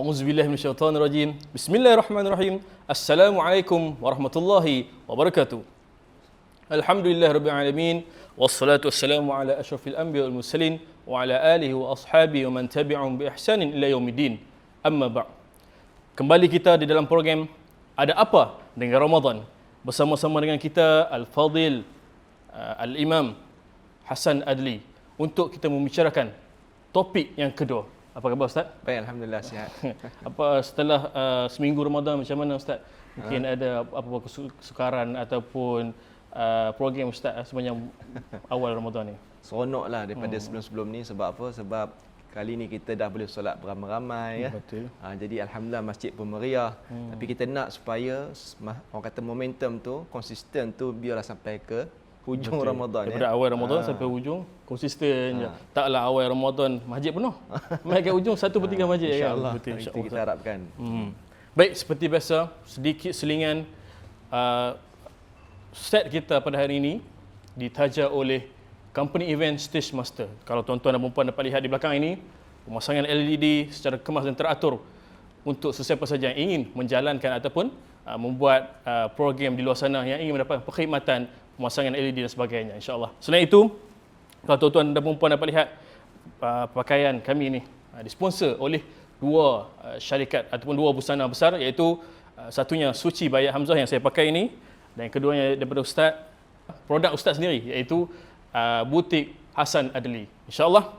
A'udzubillahi minasyaitonirrajim. Bismillahirrahmanirrahim. Assalamualaikum warahmatullahi wabarakatuh. Alhamdulillahirabbil alamin wassalatu wassalamu ala asyrafil anbiya wal mursalin wa ala alihi wa ashabihi wa man tabi'ahum bi ihsanin ila yaumiddin. Amma ba'd. Kembali kita di dalam program Ada Apa Dengan Ramadan bersama-sama dengan kita Al-Fadil Al-Imam Hassan Adli untuk kita membicarakan topik yang kedua. Apa khabar Ustaz? Baik, alhamdulillah sihat. Apa setelah seminggu Ramadan macam mana Ustaz? Mungkin ada apa kesukaran ataupun program Ustaz sepanjang awal Ramadan ni? Seronoklah daripada sebelum-sebelum ni. Sebab apa? Sebab kali ni kita dah boleh solat beramai-ramai ya. Betul. Jadi alhamdulillah masjid pun meriah. Tapi kita nak supaya orang kata momentum tu konsisten tu biarlah sampai ke hujung Ramadan. Daripada awal Ramadan sampai hujung konsisten je. Taklah awal Ramadan masjid penuh. Mai kat hujung 1/3 masjid kan. InsyaAllah. Betul, Itu kita harapkan. Baik, seperti biasa sedikit selingan set kita pada hari ini ditaja oleh company event Stage Master. Kalau tuan-tuan dan puan dapat lihat di belakang ini, pemasangan LED secara kemas dan teratur untuk sesiapa saja yang ingin menjalankan ataupun membuat program di luar sana yang ingin mendapat perkhidmatan pemasangan LED dan sebagainya, insya-Allah. Selain itu, kalau tuan-tuan dan puan dapat lihat pakaian kami ini disponsor oleh dua syarikat ataupun dua busana besar, iaitu satunya Suci Bayat Hamzah yang saya pakai ini, dan yang keduanya daripada Ustaz, produk Ustaz sendiri, iaitu butik Hassan Adli. Insya-Allah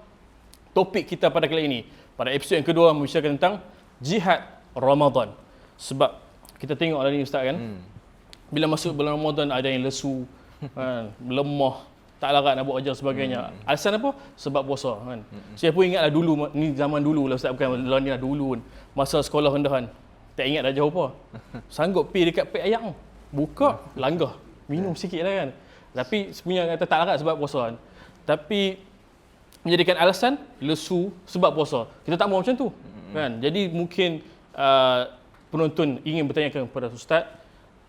topik kita pada kali ini, pada episod yang kedua, membicarakan tentang jihad Ramadan. Sebab kita tengok hari ni Ustaz kan, bila masuk bulan Ramadan ada yang lesu, lemah, tak larat nak buat ajar sebagainya. Alasan apa? Sebab puasa kan. Saya pun ingatlah dulu, ni zaman dulu lah Ustaz, bukan lawan ni lah, dulu kan. Masa sekolah rendahan, tak ingat dah jauh apa. Sanggup pergi dekat pek ayam, buka, langgah, minum sikit lah kan. Tapi sebenarnya kata tak larat sebab puasa kan. Tapi menjadikan alasan lesu sebab puasa. Kita tak mahu macam tu kan. Jadi mungkin penonton ingin bertanyakan kepada Ustaz,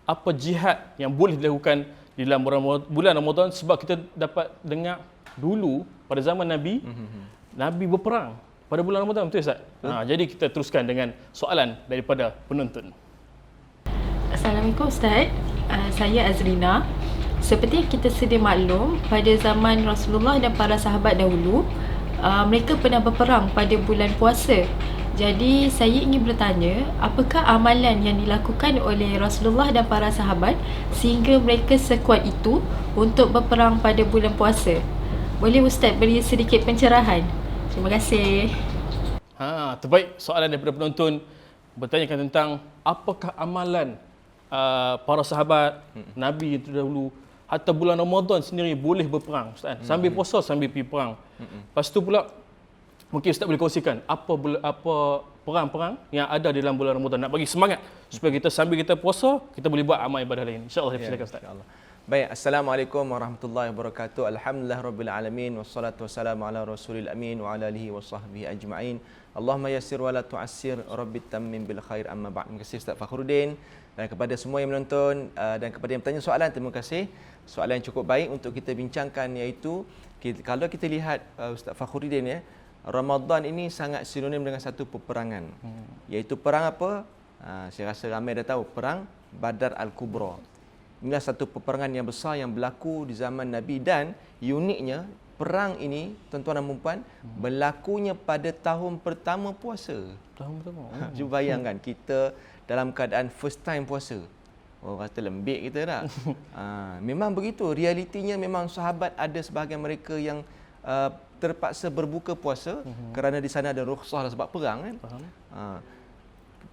apa jihad yang boleh dilakukan di dalam bulan Ramadan, sebab kita dapat dengar dulu pada zaman Nabi, Nabi berperang pada bulan Ramadan, betul Ustaz? Jadi kita teruskan dengan soalan daripada penonton. Assalamualaikum Ustaz, saya Azrina. Seperti yang kita sedia maklum, pada zaman Rasulullah dan para sahabat dahulu, mereka pernah berperang pada bulan puasa. Jadi saya ingin bertanya, apakah amalan yang dilakukan oleh Rasulullah dan para sahabat sehingga mereka sekuat itu untuk berperang pada bulan puasa? Boleh Ustaz beri sedikit pencerahan? Terima kasih. Terbaik soalan daripada penonton bertanyakan tentang apakah amalan para sahabat Nabi itu dahulu, hatta bulan Ramadan sendiri boleh berperang Ustaz. Sambil puasa sambil pergi perang. Lepas tu pula mungkin Ustaz boleh kongsikan apa perang-perang yang ada di dalam bulan Ramadan, nak bagi semangat supaya kita sambil kita puasa kita boleh buat amal ibadah lain. Insya-Allah. Silakan Ustaz. InsyaAllah. Baik, Assalamualaikum warahmatullahi wabarakatuh. Alhamdulillahirabbil alamin wassalatu wassalamu ala rasulil amin wa ala alihi wasahbihi ajma'in. Allahumma yassir wa la tu'assir, rabbit tammim bil khair, amma ba'd. Terima kasih Ustaz Fakhruddin, dan kepada semua yang menonton dan kepada yang bertanya soalan, terima kasih. Soalan yang cukup baik untuk kita bincangkan, iaitu kalau kita lihat Ustaz Fakhruddin ya, Ramadan ini sangat sinonim dengan satu peperangan. Iaitu perang apa? Saya rasa ramai dah tahu, perang Badar Al-Kubra. Inilah satu peperangan yang besar yang berlaku di zaman Nabi, dan uniknya perang ini tuan-tuan dan puan berlakunya pada tahun pertama puasa. Tahun pertama. Cuba bayangkan kita dalam keadaan first time puasa. Orang kata lembik kita tak? Memang begitu. Realitinya memang sahabat ada sebahagian mereka yang terpaksa berbuka puasa kerana di sana ada rukhsah sebab perang kan.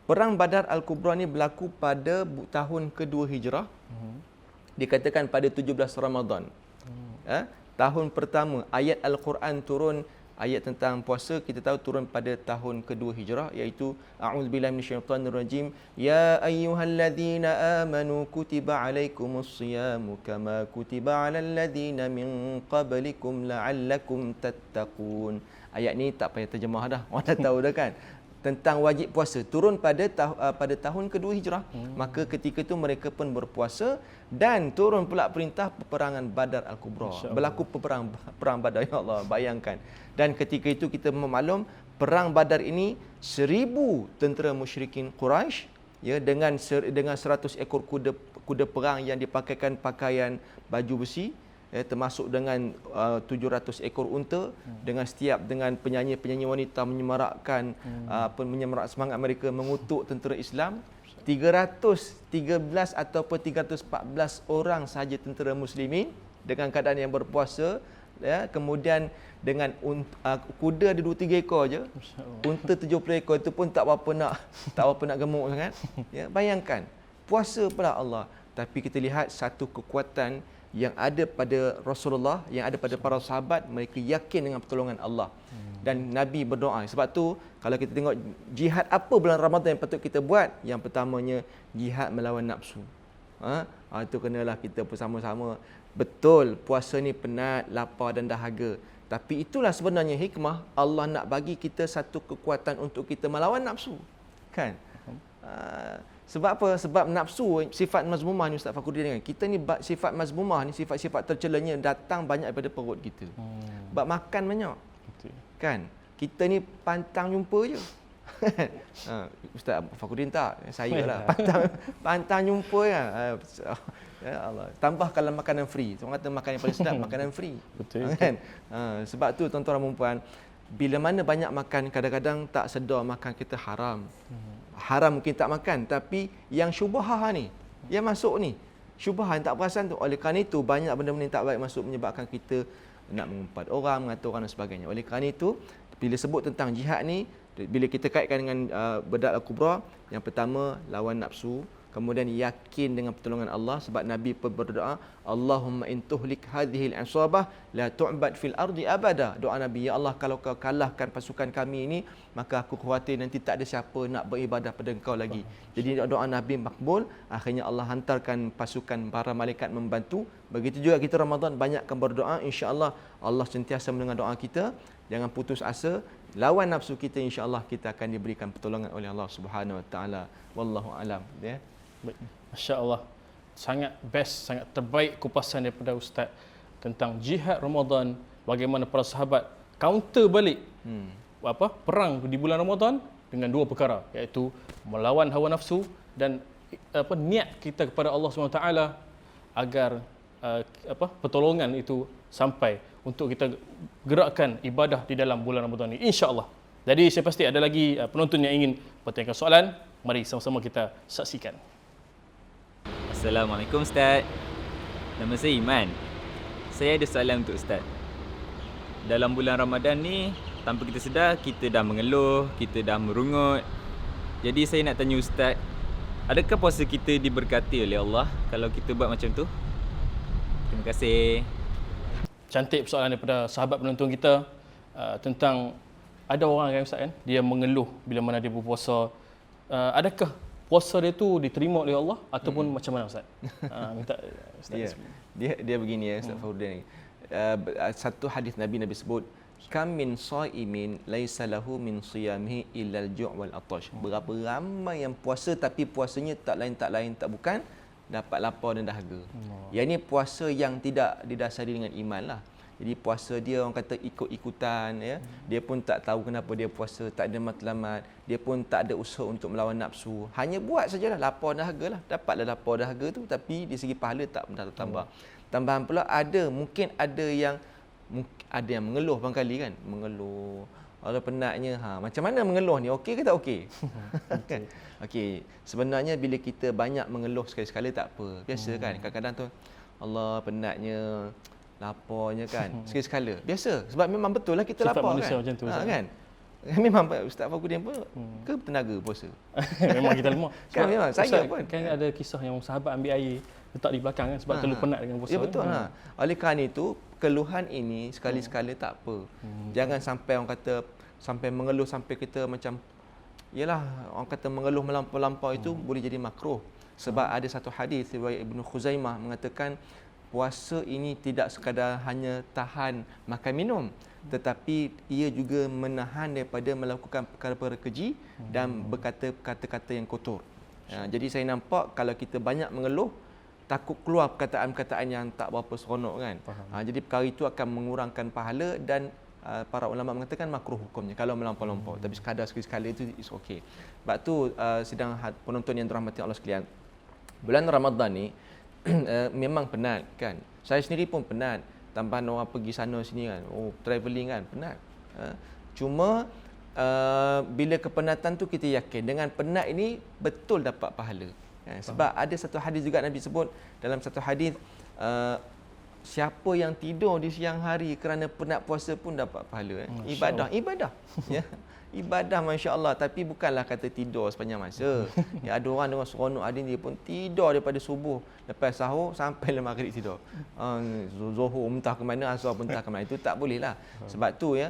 Perang Badar Al-Kubra ni berlaku pada tahun kedua Hijrah. Dikatakan pada 17 Ramadan. Tahun pertama ayat Al-Quran turun, ayat tentang puasa kita tahu turun pada tahun kedua Hijrah, iaitu a'udzubillahi minasyaitonirrajim, ya ayyuhalladzina amanu kutiba alaikumus siyamu kama kutiba alal ladzina min qablikum la'allakum tattaqun. Ayat ni tak payah terjemah dah, orang dah tahu dah kan, tentang wajib puasa, turun pada tahun kedua Hijrah. Maka ketika itu mereka pun berpuasa, dan turun pula perintah peperangan Badar Al-Kubra. Berlaku perang Badar, ya Allah, bayangkan. Dan ketika itu kita memaklum Perang Badar ini 1000 tentera musyrikin Quraisy ya dengan 100 ekor kuda perang yang dipakaikan pakaian baju besi ya, termasuk dengan 700 ekor unta dengan penyanyi-penyanyi wanita menyemarakkan menyemarak semangat mereka mengutuk tentera Islam. 313 ataupun 314 orang sahaja tentera muslimin dengan keadaan yang berpuasa ya, kemudian dengan kuda ada 2-3 ekor je, unta 70 ekor itu pun tak berapa nak gemuk sangat ya. Bayangkan puasa pula Allah, tapi kita lihat satu kekuatan yang ada pada Rasulullah, yang ada pada para sahabat, mereka yakin dengan pertolongan Allah. Dan Nabi berdoa. Sebab tu kalau kita tengok jihad apa bulan Ramadan yang patut kita buat, yang pertamanya jihad melawan nafsu. Itu kenalah kita bersama-sama. Betul puasa ni penat, lapar dan dahaga, tapi itulah sebenarnya hikmah Allah nak bagi kita satu kekuatan untuk kita melawan nafsu, kan? Sebab apa? Sebab nafsu, sifat mazmumah ni Ustaz Fakhruddin kan. Kita ni sifat mazmumah ni, sifat-sifat tercelanya datang banyak daripada perut kita. Sebab makan banyak. Kan? Kita ni pantang jumpa je. Ustaz Fakhruddin tak, saya lah. Pantang jumpa ya. Ya Allah. Tambah kalau makanan free. Orang kata makan yang paling sedap makanan free. Betul. Kan? Sebab tu tuan-tuan dan puan, bila mana banyak makan, kadang-kadang tak sedar makan kita haram. Haram mungkin tak makan, tapi yang syubhah ni, yang masuk ni, syubhah yang tak perasan tu. Oleh kerana itu banyak benda-benda yang tak baik masuk, menyebabkan kita nak mengumpat orang, mengatur orang dan sebagainya. Oleh kerana itu bila sebut tentang jihad ni, bila kita kaitkan dengan Badar Al-Kubra, yang pertama lawan nafsu, kemudian yakin dengan pertolongan Allah, sebab Nabi pun berdoa, Allahumma in tuhlik hadhil asabah la tu'bad fil ardi abada. Doa Nabi, ya Allah, kalau kau kalahkan pasukan kami ini, maka aku khawatir nanti tak ada siapa nak beribadah pada engkau lagi. Jadi doa Nabi makbul, akhirnya Allah hantarkan pasukan para malaikat membantu. Begitu juga kita Ramadan banyakkan berdoa, insya-Allah Allah sentiasa mendengar doa kita. Jangan putus asa, lawan nafsu kita, insya-Allah kita akan diberikan pertolongan oleh Allah Subhanahu Wa Taala. Wallahu alam ya. Masya-Allah. Sangat best, sangat terbaik kupasan daripada Ustaz tentang jihad Ramadan, bagaimana para sahabat counter balik perang di bulan Ramadan dengan dua perkara, iaitu melawan hawa nafsu dan niat kita kepada Allah SWT agar pertolongan itu sampai untuk kita gerakkan ibadah di dalam bulan Ramadan ini, insya-Allah. Jadi saya pasti ada lagi penonton yang ingin bertanya soalan. Mari sama-sama kita saksikan. Assalamualaikum Ustaz. Nama saya Iman. Saya ada soalan untuk Ustaz. Dalam bulan Ramadan ni, tanpa kita sedar, kita dah mengeluh, kita dah merungut. Jadi saya nak tanya Ustaz, adakah puasa kita diberkati oleh Allah kalau kita buat macam tu? Terima kasih. Cantik persoalan daripada sahabat penonton kita tentang ada orang kan Ustaz kan, dia mengeluh bila mana dia berpuasa. Adakah puasa dia tu diterima oleh Allah ataupun macam mana Ustaz? Minta Ustaz. Dia begini ya Ustaz Fakhruddin. Satu hadis Nabi sebut, kam min shaimin laisa lahu min siyamihi illa al-ju' wal atash. Berapa ramai yang puasa tapi puasanya tak lain tak bukan dapat lapar dan dahaga. Yang ini puasa yang tidak didasari dengan iman lah. Jadi puasa dia orang kata ikut-ikutan ya. Dia pun tak tahu kenapa dia puasa, tak ada matlamat, dia pun tak ada usaha untuk melawan nafsu. Hanya buat sajalah, lapar dahaga lah. Dapatlah lapar dahaga tu, tapi di segi pahala tak tambah. Tambahan pula mungkin ada yang mengeluh barangkali kan, mengeluh. Kalau penatnya, macam mana mengeluh ni? Okey ke tak okey? Okey, sebenarnya bila kita banyak mengeluh sekali-sekala tak apa. Biasa kan, kadang-kadang tu Allah penatnya, laparnya kan, sekali-sekala. Biasa, sebab memang betul lah kita sifat lapar manusia kan. macam tu, Kan? Memang Ustaz Fakhruddin pun ke tenaga puasa. Memang kita lemah. Kan memang saya Ustaz, pun. Kan ada kisah yang sahabat ambil air letak di belakang kan sebab terlalu penat dengan puasa. Ya betul lah. Oleh kerana itu, keluhan ini sekali-sekala tak apa. Jangan sampai orang kata sampai mengeluh sampai kita macam yalah, orang kata mengeluh melampau-lampau itu boleh jadi makruh. Sebab ada satu hadis riwayat Ibnu Khuzaimah mengatakan puasa ini tidak sekadar hanya tahan makan minum, tetapi ia juga menahan daripada melakukan perkara-perkara keji dan berkata kata-kata yang kotor. Jadi saya nampak kalau kita banyak mengeluh, takut keluar perkataan-perkataan yang tak berapa seronok kan. Jadi perkara itu akan mengurangkan pahala dan para ulama mengatakan makruh hukumnya kalau melampau-lampau, tapi sekadar sekali-sekala itu is okay. Sebab tu sidang penonton yang dirahmati Allah sekalian, bulan Ramadan ni memang penat kan. Saya sendiri pun penat, tambahan orang pergi sana sini kan, travelling kan, penat. Cuma bila kepenatan tu kita yakin dengan penat ini betul dapat pahala. Sebab ada satu hadis juga Nabi sebut, dalam satu hadis siapa yang tidur di siang hari kerana penat puasa pun dapat pahala. Ibadah ya. Ibadah masya-Allah, tapi bukanlah kata tidur sepanjang masa. Ya, ada orang dengan seronok adin dia pun tidur daripada subuh, lepas sahur sampai maghrib tidur. Zuhur entah ke mana, asar pun entah ke mana. Itu tak boleh lah. Sebab tu ya,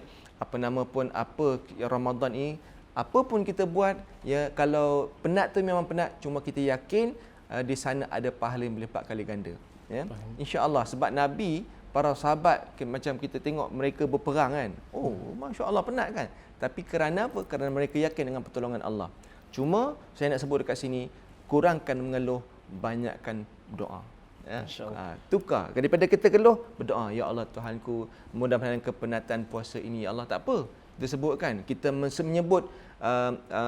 Ramadan ini apa pun kita buat ya, kalau penat tu memang penat, cuma kita yakin di sana ada pahala yang berlipat kali ganda ya. Insya-Allah, sebab Nabi, para sahabat macam kita tengok mereka berperang kan. Masya-Allah penat kan. Tapi kerana apa? Kerana mereka yakin dengan pertolongan Allah. Cuma saya nak sebut dekat sini, kurangkan mengeluh, banyakkan doa. Ya. Tukar daripada kita keluh, berdoa, ya Allah Tuhanku, mudah-mudahan kepenatan puasa ini ya Allah, tak apa kita sebutkan, kita menyebut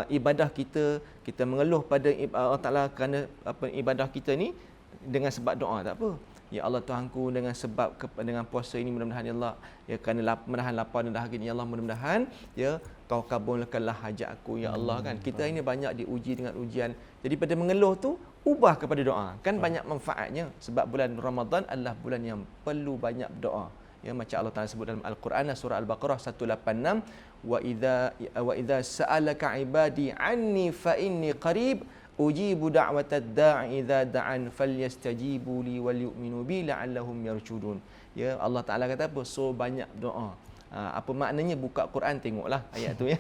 ibadah kita mengeluh pada Allah Taala kerana ibadah kita ni dengan sebab doa, tak apa. Ya Allah Tuhanku, dengan sebab dengan puasa ini mudah-mudahan ya Allah, ya kerana menahan lapar dan dahaga ini ya Allah, mudah-mudahan ya Kau kabulkanlah hajat aku ya Allah kan. Kita ini banyak diuji dengan ujian. Jadi pada mengeluh tu ubah kepada doa. Kan banyak manfaatnya, sebab bulan Ramadan adalah bulan yang perlu banyak doa. Ya, macam Allah Taala sebut dalam Al-Quran surah Al-Baqarah 186, wa idza sa'alaka ibadi anni fa inni qarib ujibu da'watad da'i idza da'an falyastajibu li wal yu'minu bi la'allahum yarshudun. Ya, Allah Taala kata apa? So banyak doa. Apa maknanya? Buka Quran tengoklah ayat tu ya.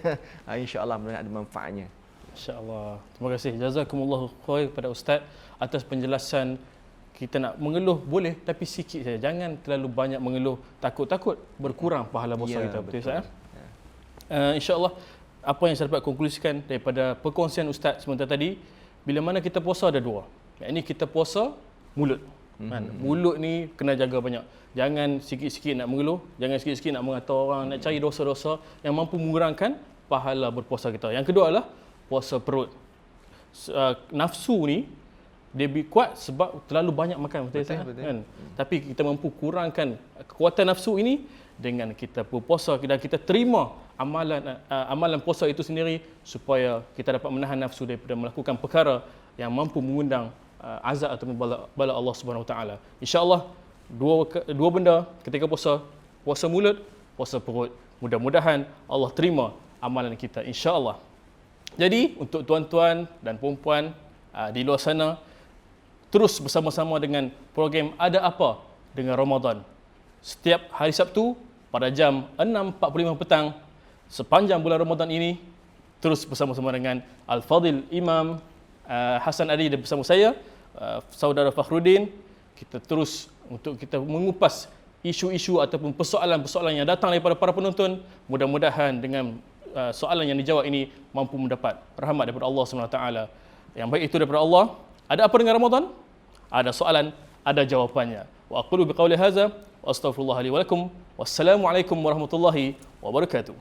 Insya-Allah ada manfaatnya. Insya-Allah. Terima kasih. Jazakumullahu khair kepada ustaz atas penjelasan. Kita nak mengeluh boleh, tapi sikit saja. Jangan terlalu banyak mengeluh, takut-takut berkurang pahala puasa kita. Betul Ustaz? Insya-Allah apa yang saya dapat konklusikan daripada perkongsian ustaz sebentar tadi, bila mana kita puasa ada dua. Yang ini kita puasa mulut. Mulut ni kena jaga banyak. Jangan sikit-sikit nak mengeluh, jangan sikit-sikit nak mengata orang, nak cari dosa-dosa yang mampu mengurangkan pahala berpuasa kita. Yang kedua adalah puasa perut. Nafsu ni dia kuat sebab terlalu banyak makan, betul kan? Tapi kita mampu kurangkan kekuatan nafsu ini dengan kita berpuasa dan kita terima amalan puasa itu sendiri, supaya kita dapat menahan nafsu daripada melakukan perkara yang mampu mengundang azab atau bala Allah Subhanahu Wa Taala. Insya-Allah dua benda ketika puasa mulut, puasa perut. Mudah-mudahan Allah terima amalan kita, insya-Allah. Jadi untuk tuan-tuan dan puan-puan di luar sana, terus bersama-sama dengan program Ada Apa dengan Ramadan. Setiap hari Sabtu pada jam 6.45 petang sepanjang bulan Ramadan ini, terus bersama-sama dengan Al-Fadhil Imam Hasan Adi dan bersama saya, Saudara Fakhruddin. Kita terus untuk kita mengupas isu-isu ataupun persoalan-persoalan yang datang daripada para penonton. Mudah-mudahan dengan soalan yang dijawab ini mampu mendapat rahmat daripada Allah SWT. Yang baik itu daripada Allah. Ada apa dengan Ramadan? Ada soalan, ada jawapannya. Wa aqulu biqauli hadza wa astaghfirullah li wa lakum. Wassalamualaikum warahmatullahi wabarakatuh.